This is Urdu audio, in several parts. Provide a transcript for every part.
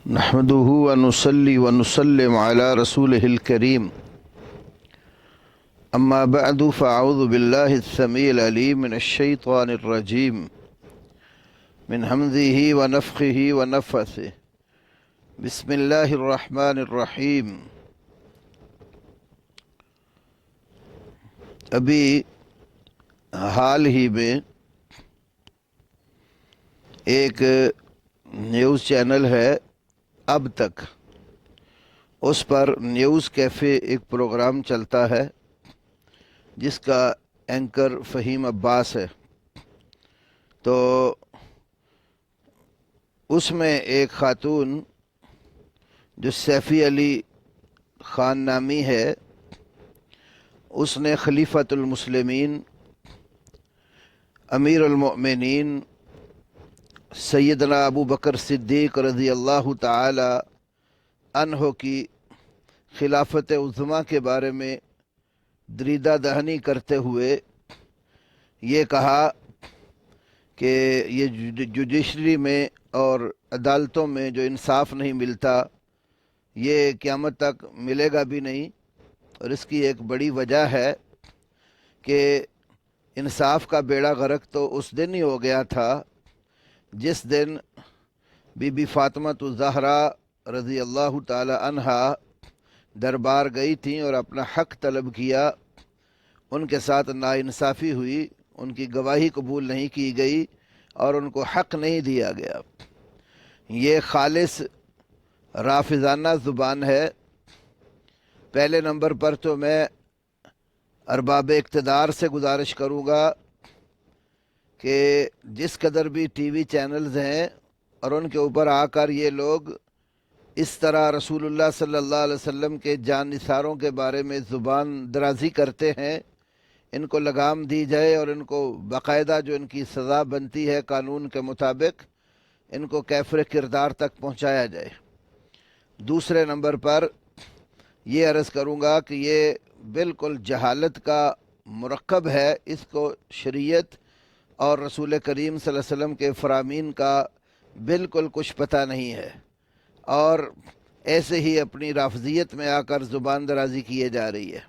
نحمده ونصلي ونسلم على رسوله الكريم أما بعد فأعوذ بالله السميع العليم من الشيطان الرجيم من همزه ونفخه ونفثه بسم الله الرحمن الرحيم۔ ابھی حال ہی میں ایک نیوز چینل ہے اب تک، اس پر نیوز کیفے ایک پروگرام چلتا ہے جس کا اینکر فہیم عباس ہے۔ تو اس میں ایک خاتون جو سیفی علی خان نامی ہے، اس نے خلیفۃ المسلمین امیر المؤمنین سیدنا ابو بکر صدیق رضی اللہ تعالی عنہ کی خلافت عظمیٰ کے بارے میں دریدہ دہنی کرتے ہوئے یہ کہا کہ یہ جوڈیشری میں اور عدالتوں میں جو انصاف نہیں ملتا یہ قیامت تک ملے گا بھی نہیں، اور اس کی ایک بڑی وجہ ہے کہ انصاف کا بیڑا غرق تو اس دن ہی ہو گیا تھا جس دن بی بی فاطمہ الزہرا رضی اللہ تعالی عنہا دربار گئی تھیں اور اپنا حق طلب کیا، ان کے ساتھ ناانصافی ہوئی، ان کی گواہی قبول نہیں کی گئی اور ان کو حق نہیں دیا گیا۔ یہ خالص رافضانہ زبان ہے۔ پہلے نمبر پر تو میں ارباب اقتدار سے گزارش کروں گا کہ جس قدر بھی ٹی وی چینلز ہیں اور ان کے اوپر آ کر یہ لوگ اس طرح رسول اللہ صلی اللہ علیہ وسلم کے جان نثاروں کے بارے میں زبان درازی کرتے ہیں، ان کو لگام دی جائے اور ان کو باقاعدہ جو ان کی سزا بنتی ہے قانون کے مطابق ان کو کیفر کردار تک پہنچایا جائے۔ دوسرے نمبر پر یہ عرض کروں گا کہ یہ بالکل جہالت کا مرکب ہے، اس کو شریعت اور رسول کریم صلی اللہ علیہ وسلم کے فرامین کا بالکل کچھ پتہ نہیں ہے، اور ایسے ہی اپنی رافضیت میں آ کر زبان درازی کیے جا رہی ہے۔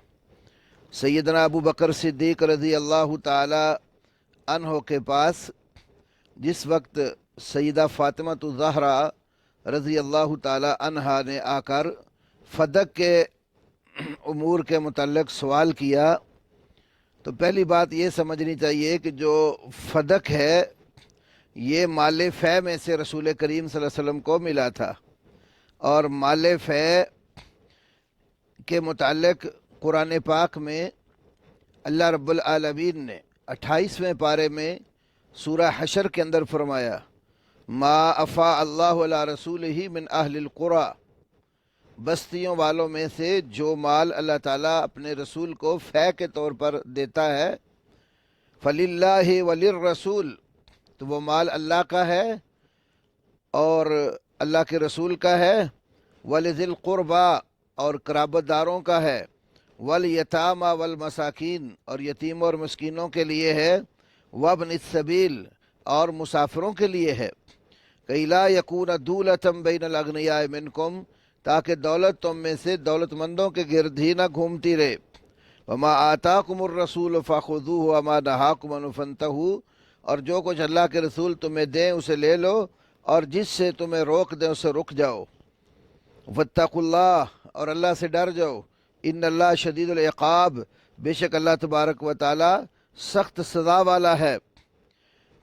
سیدنا ابو بکر صدیق رضی اللہ تعالی عنہ کے پاس جس وقت سیدہ فاطمہ الزہرا رضی اللہ تعالی عنہا نے آ کر فدق کے امور کے متعلق سوال کیا، تو پہلی بات یہ سمجھنی چاہیے کہ جو فدق ہے یہ مال فے میں سے رسول کریم صلی اللہ علیہ وسلم کو ملا تھا، اور مال فے کے متعلق قرآن پاک میں اللہ رب العالمین نے 28ویں پارے میں سورہ حشر کے اندر فرمایا ما افاء اللہ علی رسولہ من اہل القریٰ، بستیوں والوں میں سے جو مال اللہ تعالیٰ اپنے رسول کو فے کے طور پر دیتا ہے، فللہ وللرسول، تو وہ مال اللہ کا ہے اور اللہ کے رسول کا ہے، ولذی القربیٰ اور قرابت داروں کا ہے، والیتامیٰ والمساکین اور یتیموں اور مسکینوں کے لیے ہے، وابن السبیل اور مسافروں کے لیے ہے، کہ لا یکون دولۃ بین الاغنیاء منکم، تاکہ دولت تم میں سے دولت مندوں کے گرد ہی نہ گھومتی رہے، وما آتاکم الرسول فخذوہ وما نہاکم عنہ فانتہوا، اور جو کچھ اللہ کے رسول تمہیں دیں اسے لے لو اور جس سے تمہیں روک دیں اسے رک جاؤ، واتقوا اللہ، اور اللہ سے ڈر جاؤ، ان اللہ شدید العقاب، بے شک اللہ تبارک و تعالی سخت سزا والا ہے۔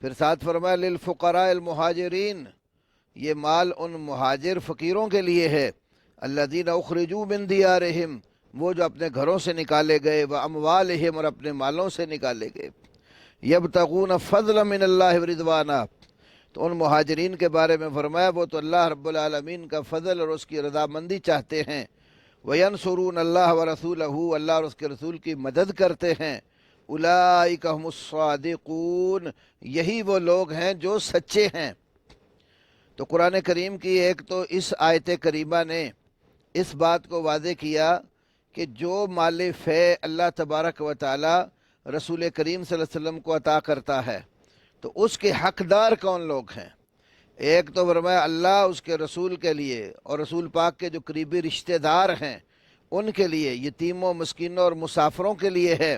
پھر ساتھ فرمایا للفقراء المہاجرین، یہ مال ان مہاجر فقیروں کے لیے ہے، الذین اخرجوا من دیارہم، وہ جو اپنے گھروں سے نکالے گئے، واموالہم اور اپنے مالوں سے نکالے گئے، یبتغون فضلا من اللہ ورضوانا، تو ان مہاجرین کے بارے میں فرمایا وہ تو اللہ رب العالمین کا فضل اور اس کی رضامندی چاہتے ہیں، وینصرون اللہ ورسولہ، اللہ اور اس کے رسول کی مدد کرتے ہیں، اولئک هم الصادقون، یہی وہ لوگ ہیں جو سچے ہیں۔ تو قرآن کریم کی ایک تو اس آیت کریمہ نے اس بات کو واضح کیا کہ جو مال فے اللہ تبارک و تعالی رسول کریم صلی اللہ علیہ وسلم کو عطا کرتا ہے تو اس کے حقدار کون لوگ ہیں۔ ایک تو فرمایا اللہ اس کے رسول کے لیے اور رسول پاک کے جو قریبی رشتہ دار ہیں ان کے لیے، یتیموں مسکینوں اور مسافروں کے لیے ہے،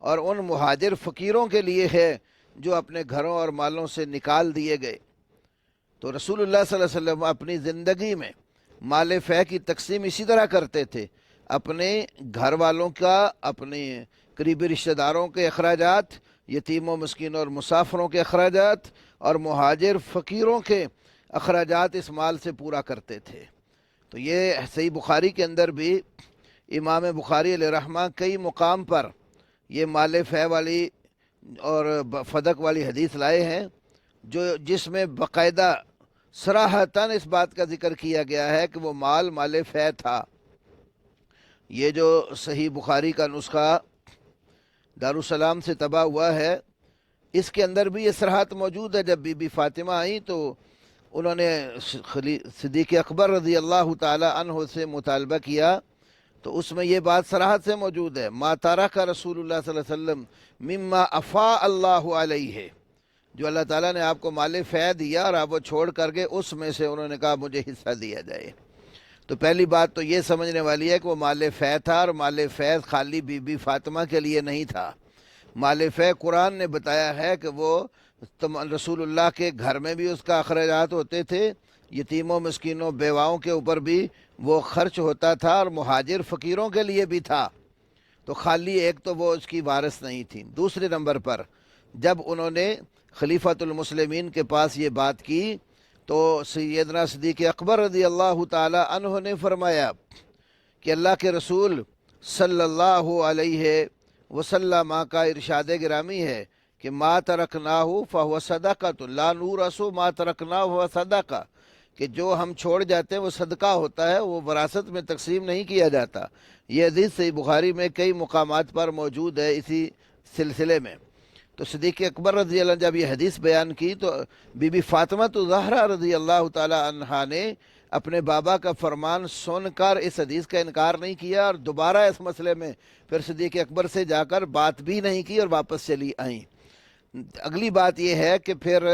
اور ان مہاجر فقیروں کے لیے ہے جو اپنے گھروں اور مالوں سے نکال دیے گئے۔ تو رسول اللہ صلی اللہ علیہ وسلم اپنی زندگی میں مال فے کی تقسیم اسی طرح کرتے تھے، اپنے گھر والوں کا، اپنے قریبی رشتہ داروں کے اخراجات، یتیموں مسکینوں اور مسافروں کے اخراجات، اور مہاجر فقیروں کے اخراجات اس مال سے پورا کرتے تھے۔ تو یہ صحیح بخاری کے اندر بھی امام بخاری علیہ رحمہ کئی مقام پر یہ مال فے والی اور فدق والی حدیث لائے ہیں، جس میں باقاعدہ صراحتاً اس بات کا ذکر کیا گیا ہے کہ وہ مال فے تھا۔ یہ جو صحیح بخاری کا نسخہ دارالسلام سے طبع ہوا ہے، اس کے اندر بھی یہ صراحت موجود ہے۔ جب بی بی فاطمہ آئیں تو انہوں نے صدیق اکبر رضی اللہ تعالی عنہ سے مطالبہ کیا، تو اس میں یہ بات صراحت سے موجود ہے، ما ترک رسول اللہ صلی اللہ علیہ وسلم مما افاء اللہ علیہ، جو اللہ تعالیٰ نے آپ کو مال فے دیا اور آپ وہ چھوڑ کر کے اس میں سے انہوں نے کہا مجھے حصہ دیا جائے۔ تو پہلی بات تو یہ سمجھنے والی ہے کہ وہ مال فے تھا، اور مال فے خالی بی بی فاطمہ کے لیے نہیں تھا۔ مال فے قرآن نے بتایا ہے کہ وہ رسول اللہ کے گھر میں بھی اس کا اخراجات ہوتے تھے، یتیموں مسکینوں بیواؤں کے اوپر بھی وہ خرچ ہوتا تھا، اور مہاجر فقیروں کے لیے بھی تھا۔ تو خالی ایک تو وہ اس کی وارث نہیں تھی۔ دوسرے نمبر پر جب انہوں نے خلیفۃ المسلمین کے پاس یہ بات کی تو سیدنا صدیق اکبر رضی اللہ تعالی عنہ نے فرمایا کہ اللہ کے رسول صلی اللہ علیہ وسلم کا ارشاد گرامی ہے کہ ما ترکناہ فہو صدقۃ لا نورث ما ترکناہ فہو صدقہ، کہ جو ہم چھوڑ جاتے ہیں وہ صدقہ ہوتا ہے، وہ وراثت میں تقسیم نہیں کیا جاتا۔ یہ حدیث صحیح بخاری میں کئی مقامات پر موجود ہے اسی سلسلے میں۔ تو صدیق اکبر رضی اللہ عنہ جب یہ حدیث بیان کی تو بی بی فاطمہ زہرا رضی اللہ تعالی عنہا نے اپنے بابا کا فرمان سن کر اس حدیث کا انکار نہیں کیا، اور دوبارہ اس مسئلے میں پھر صدیق اکبر سے جا کر بات بھی نہیں کی اور واپس چلی آئیں۔ اگلی بات یہ ہے کہ پھر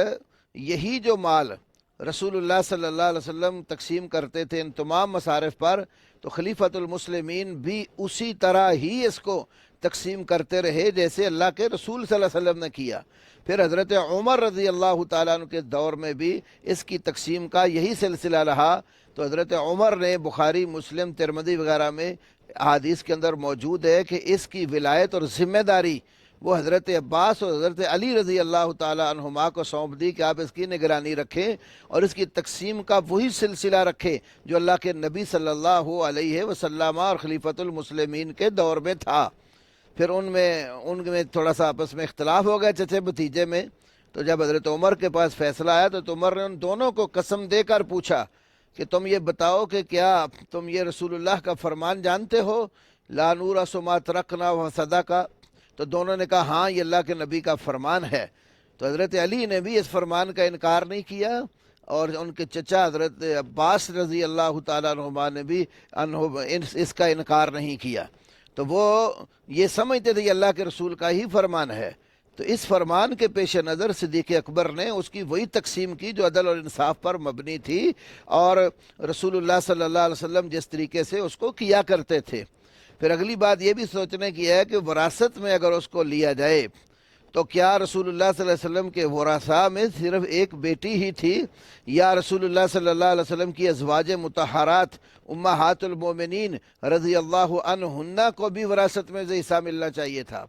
یہی جو مال رسول اللہ صلی اللہ علیہ وسلم تقسیم کرتے تھے ان تمام مصارف پر، تو خلیفۃ المسلمین بھی اسی طرح ہی اس کو تقسیم کرتے رہے جیسے اللہ کے رسول صلی اللہ علیہ وسلم نے کیا۔ پھر حضرت عمر رضی اللہ تعالیٰ عنہ کے دور میں بھی اس کی تقسیم کا یہی سلسلہ رہا۔ تو حضرت عمر نے بخاری مسلم ترمذی وغیرہ میں احادیث کے اندر موجود ہے کہ اس کی ولایت اور ذمہ داری وہ حضرت عباس اور حضرت علی رضی اللہ تعالیٰ عنہما کو سونپ دی کہ آپ اس کی نگرانی رکھیں اور اس کی تقسیم کا وہی سلسلہ رکھیں جو اللہ کے نبی صلی اللہ علیہ وسلم اور خلیفۃ المسلمین کے دور میں تھا۔ پھر ان میں تھوڑا سا آپس میں اختلاف ہو گیا چچے بھتیجے میں۔ تو جب حضرت عمر کے پاس فیصلہ آیا تو عمر نے ان دونوں کو قسم دے کر پوچھا کہ تم یہ بتاؤ کہ کیا تم یہ رسول اللہ کا فرمان جانتے ہو، لا نورث ما ترکنا و صدقہ؟ تو دونوں نے کہا ہاں یہ اللہ کے نبی کا فرمان ہے۔ تو حضرت علی نے بھی اس فرمان کا انکار نہیں کیا، اور ان کے چچا حضرت عباس رضی اللہ تعالیٰ عنہما نے بھی اس کا انکار نہیں کیا۔ تو وہ یہ سمجھتے تھے کہ اللہ کے رسول کا ہی فرمان ہے۔ تو اس فرمان کے پیش نظر صدیق اکبر نے اس کی وہی تقسیم کی جو عدل اور انصاف پر مبنی تھی، اور رسول اللہ صلی اللہ علیہ وسلم جس طریقے سے اس کو کیا کرتے تھے۔ پھر اگلی بات یہ بھی سوچنے کی ہے کہ وراثت میں اگر اس کو لیا جائے تو کیا رسول اللہ صلی اللہ علیہ وسلم کے ورثاء میں صرف ایک بیٹی ہی تھی، یا رسول اللہ صلی اللہ علیہ وسلم کی ازواج مطہرات امہات المومنین رضی اللہ عنہن کو بھی وراثت میں سے حصہ ملنا چاہیے تھا؟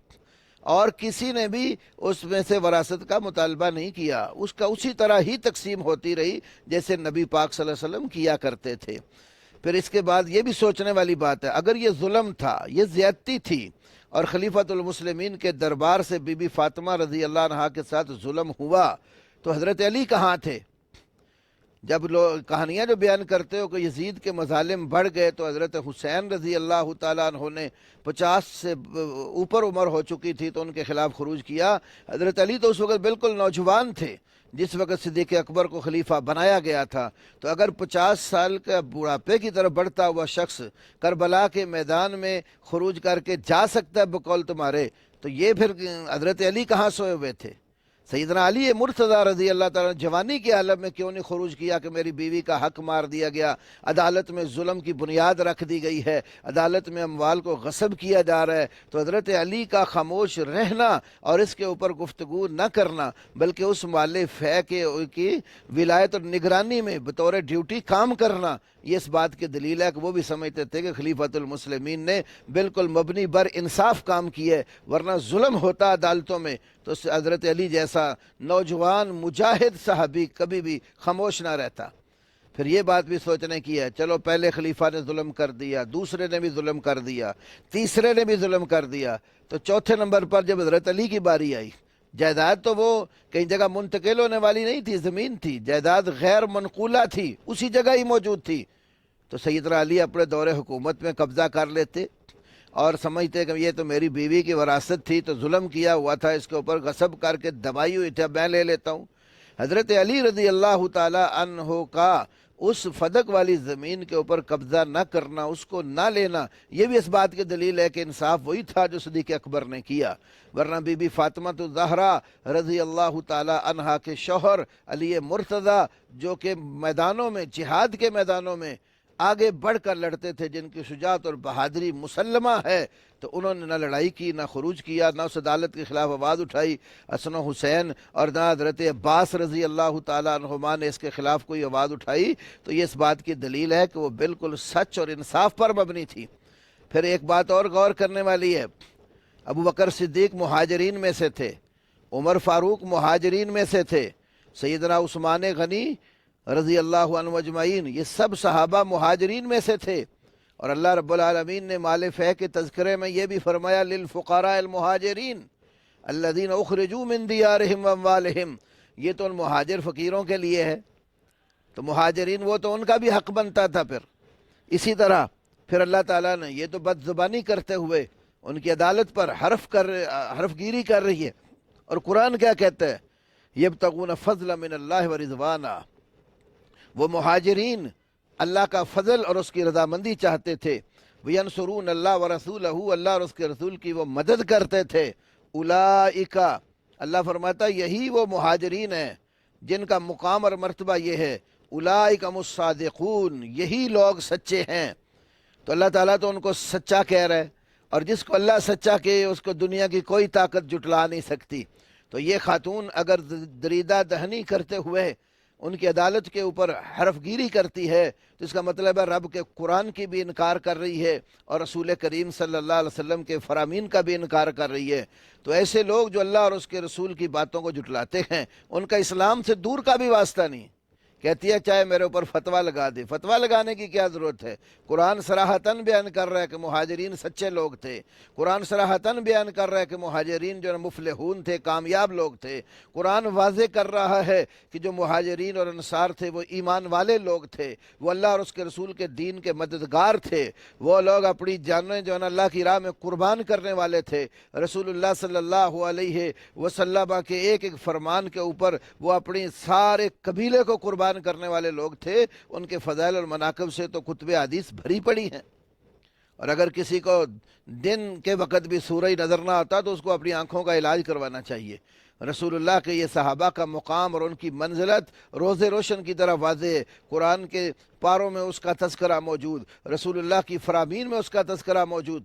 اور کسی نے بھی اس میں سے وراثت کا مطالبہ نہیں کیا، اس کا اسی طرح ہی تقسیم ہوتی رہی جیسے نبی پاک صلی اللہ علیہ وسلم کیا کرتے تھے۔ پھر اس کے بعد یہ بھی سوچنے والی بات ہے، اگر یہ ظلم تھا، یہ زیادتی تھی، اور خلیفۃ المسلمین کے دربار سے بی بی فاطمہ رضی اللہ عنہا کے ساتھ ظلم ہوا، تو حضرت علی کہاں تھے؟ جب لوگ کہانیاں جو بیان کرتے ہو کہ یزید کے مظالم بڑھ گئے تو حضرت حسین رضی اللہ تعالیٰ عنہ نے 50 سے اوپر عمر ہو چکی تھی تو ان کے خلاف خروج کیا۔ حضرت علی تو اس وقت بالکل نوجوان تھے جس وقت صدیق اکبر کو خلیفہ بنایا گیا تھا۔ تو اگر 50 سال کا بڑھاپے کی طرف بڑھتا ہوا شخص کربلا کے میدان میں خروج کر کے جا سکتا ہے بقول تمہارے، تو یہ پھر حضرت علی کہاں سوئے ہوئے تھے؟ سیدنا علی مرتضیٰ رضی اللہ تعالیٰ نے جوانی کے عالم میں کیوں نہیں خروج کیا کہ میری بیوی کا حق مار دیا گیا، عدالت میں ظلم کی بنیاد رکھ دی گئی ہے، عدالت میں اموال کو غصب کیا جا رہا ہے، تو حضرت علی کا خاموش رہنا اور اس کے اوپر گفتگو نہ کرنا، بلکہ اس مال فے کی ولایت اور نگرانی میں بطور ڈیوٹی کام کرنا، یہ اس بات کی دلیل ہے کہ وہ بھی سمجھتے تھے کہ خلیفۃ المسلمین نے بالکل مبنی بر انصاف کام کیے، ورنہ ظلم ہوتا عدالتوں میں تو حضرت علی جیسا نوجوان مجاہد صحابی کبھی بھی خاموش نہ رہتا۔ پھر یہ بات بھی سوچنے کی ہے، چلو پہلے خلیفہ نے ظلم کر دیا، دوسرے نے بھی ظلم کر دیا، تیسرے نے بھی ظلم کر دیا، تو چوتھے نمبر پر جب حضرت علی کی باری آئی، جائیداد تو وہ کئی جگہ منتقل ہونے والی نہیں تھی، زمین تھی، جائیداد غیر منقولہ تھی، اسی جگہ ہی موجود تھی، تو سیدنا علی اپنے دور حکومت میں قبضہ کر لیتے اور سمجھتے کہ یہ تو میری بیوی کی وراثت تھی، تو ظلم کیا ہوا تھا، اس کے اوپر غصب کر کے دبائی ہوئی تھی، میں لے لیتا ہوں۔ حضرت علی رضی اللہ تعالی عنہ کا اس فدق والی زمین کے اوپر قبضہ نہ کرنا، اس کو نہ لینا، یہ بھی اس بات کی دلیل ہے کہ انصاف وہی تھا جو صدیق اکبر نے کیا، ورنہ بی بی فاطمہ الزہرا رضی اللہ تعالی عنہا کے شوہر علی مرتضیٰ جو کہ میدانوں میں، جہاد کے میدانوں میں آگے بڑھ کر لڑتے تھے، جن کی شجاعت اور بہادری مسلمہ ہے، تو انہوں نے نہ لڑائی کی، نہ خروج کیا، نہ اس عدالت کے خلاف آواز اٹھائی، حسن و حسین اور نہ حضرت عباس رضی اللہ تعالیٰ عنہما نے اس کے خلاف کوئی آواز اٹھائی، تو یہ اس بات کی دلیل ہے کہ وہ بالکل سچ اور انصاف پر مبنی تھی۔ پھر ایک بات اور غور کرنے والی ہے، ابو بکر صدیق مہاجرین میں سے تھے، عمر فاروق مہاجرین میں سے تھے، سیدنا عثمان غنی رضی اللہ عنہ اجمعین، یہ سب صحابہ مہاجرین میں سے تھے، اور اللہ رب العالمین نے مال فے کے تذکرے میں یہ بھی فرمایا للفقراء المہاجرین الذین اخرجوا من دیارہم واموالہم، یہ تو ان مہاجر فقیروں کے لیے ہے، تو مہاجرین وہ تو ان کا بھی حق بنتا تھا۔ پھر اسی طرح پھر اللہ تعالیٰ نے یہ تو بد زبانی کرتے ہوئے ان کی عدالت پر حرف گیری کر رہی ہے، اور قرآن کیا کہتا ہے، یبتغون فضلا من اللہ ورضوانا، وہ مہاجرین اللہ کا فضل اور اس کی رضامندی چاہتے تھے، وینصرون اللہ ورسولہ، اللہ اور اس کے رسول کی وہ مدد کرتے تھے، اولئک، اللہ فرماتا یہی وہ مہاجرین ہیں جن کا مقام اور مرتبہ یہ ہے، اولئک هم الصادقون، یہی لوگ سچے ہیں۔ تو اللہ تعالیٰ تو ان کو سچا کہہ رہا ہے، اور جس کو اللہ سچا کہے اس کو دنیا کی کوئی طاقت جھٹلا نہیں سکتی۔ تو یہ خاتون اگر دریدہ دہنی کرتے ہوئے ان کی عدالت کے اوپر حرف گیری کرتی ہے، تو اس کا مطلب ہے رب کے قرآن کی بھی انکار کر رہی ہے اور رسول کریم صلی اللہ علیہ وسلم کے فرامین کا بھی انکار کر رہی ہے۔ تو ایسے لوگ جو اللہ اور اس کے رسول کی باتوں کو جھٹلاتے ہیں، ان کا اسلام سے دور کا بھی واسطہ نہیں۔ کہتی ہے چاہے میرے اوپر فتویٰ لگا دے، فتویٰ لگانے کی کیا ضرورت ہے؟ قرآن صراحتاً بیان کر رہا ہے کہ مہاجرین سچے لوگ تھے، قرآن صراحتاً بیان کر رہا ہے کہ مہاجرین جو مفلحون تھے، کامیاب لوگ تھے، قرآن واضح کر رہا ہے کہ جو مہاجرین اور انصار تھے وہ ایمان والے لوگ تھے، وہ اللہ اور اس کے رسول کے دین کے مددگار تھے، وہ لوگ اپنی جانیں جو اللہ کی راہ میں قربان کرنے والے تھے، رسول اللہ صلی اللہ علیہ وسلم کے ایک ایک فرمان کے اوپر وہ اپنی سارے قبیلے کو قربان کرنے والے لوگ تھے۔ ان کے فضائل اور مناقب سے تو کتب حدیث بھری پڑی ہیں، اور اگر کسی کو دن کے وقت بھی سورج نظر نہ آتا تو اس کو اپنی آنکھوں کا علاج کروانا چاہیے۔ رسول اللہ کے یہ صحابہ کا مقام اور ان کی منزلت روز روشن کی طرح واضح ہے، قرآن کے پاروں میں اس کا تذکرہ موجود، رسول اللہ کی فرامین میں اس کا تذکرہ موجود۔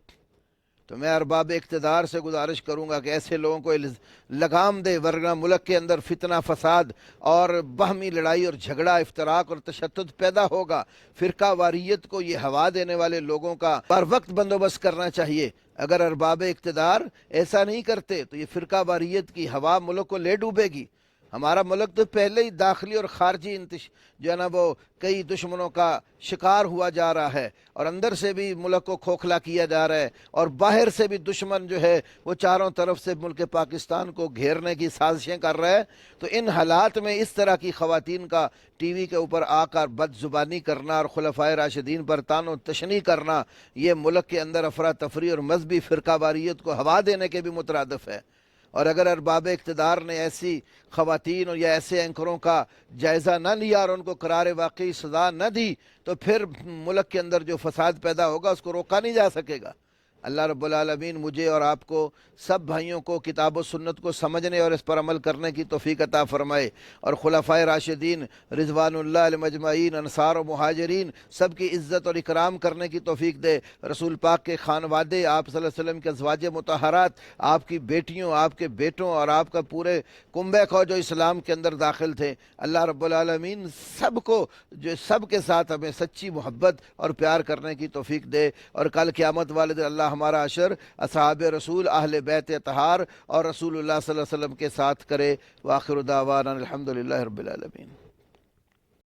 تو میں ارباب اقتدار سے گزارش کروں گا کہ ایسے لوگوں کو لگام دے، ورنہ ملک کے اندر فتنہ فساد اور باہمی لڑائی اور جھگڑا، افتراق اور تشدد پیدا ہوگا۔ فرقہ واریت کو یہ ہوا دینے والے لوگوں کا بر وقت بندوبست کرنا چاہیے۔ اگر ارباب اقتدار ایسا نہیں کرتے تو یہ فرقہ واریت کی ہوا ملک کو لے ڈوبے گی۔ ہمارا ملک تو پہلے ہی داخلی اور خارجی جو ہے نا وہ کئی دشمنوں کا شکار ہوا جا رہا ہے، اور اندر سے بھی ملک کو کھوکھلا کیا جا رہا ہے، اور باہر سے بھی دشمن جو ہے وہ چاروں طرف سے ملک پاکستان کو گھیرنے کی سازشیں کر رہا ہے۔ تو ان حالات میں اس طرح کی خواتین کا ٹی وی کے اوپر آ کر بد زبانی کرنا اور خلفائے راشدین پر طعن و تشنیع کرنا، یہ ملک کے اندر افراتفری اور مذہبی فرقہ واریت کو ہوا دینے کے بھی مترادف ہے۔ اور اگر ارباب اقتدار نے ایسی خواتین اور یا ایسے اینکروں کا جائزہ نہ لیا اور ان کو قرار واقعی سزا نہ دی، تو پھر ملک کے اندر جو فساد پیدا ہوگا اس کو روکا نہیں جا سکے گا۔ اللہ رب العالمین مجھے اور آپ کو سب بھائیوں کو کتاب و سنت کو سمجھنے اور اس پر عمل کرنے کی توفیق عطا فرمائے، اور خلفائے راشدین رضوان اللہ علیہم اجمعین، انصار و مہاجرین سب کی عزت اور اکرام کرنے کی توفیق دے۔ رسول پاک کے خانوادے، آپ صلی اللہ علیہ وسلم کے ازواج مطہرات، آپ کی بیٹیوں، آپ کے بیٹوں اور آپ کا پورے کنبے کو جو اسلام کے اندر داخل تھے، اللہ رب العالمین سب کو جو سب کے ساتھ ہمیں سچی محبت اور پیار کرنے کی توفیق دے، اور کل قیامت والے دن اللہ ہمارا حشر اصحاب رسول، اہل بیت اطہار اور رسول اللہ صلی اللہ علیہ وسلم کے ساتھ کرے۔ وآخر دعوانا الحمدللہ رب العالمین۔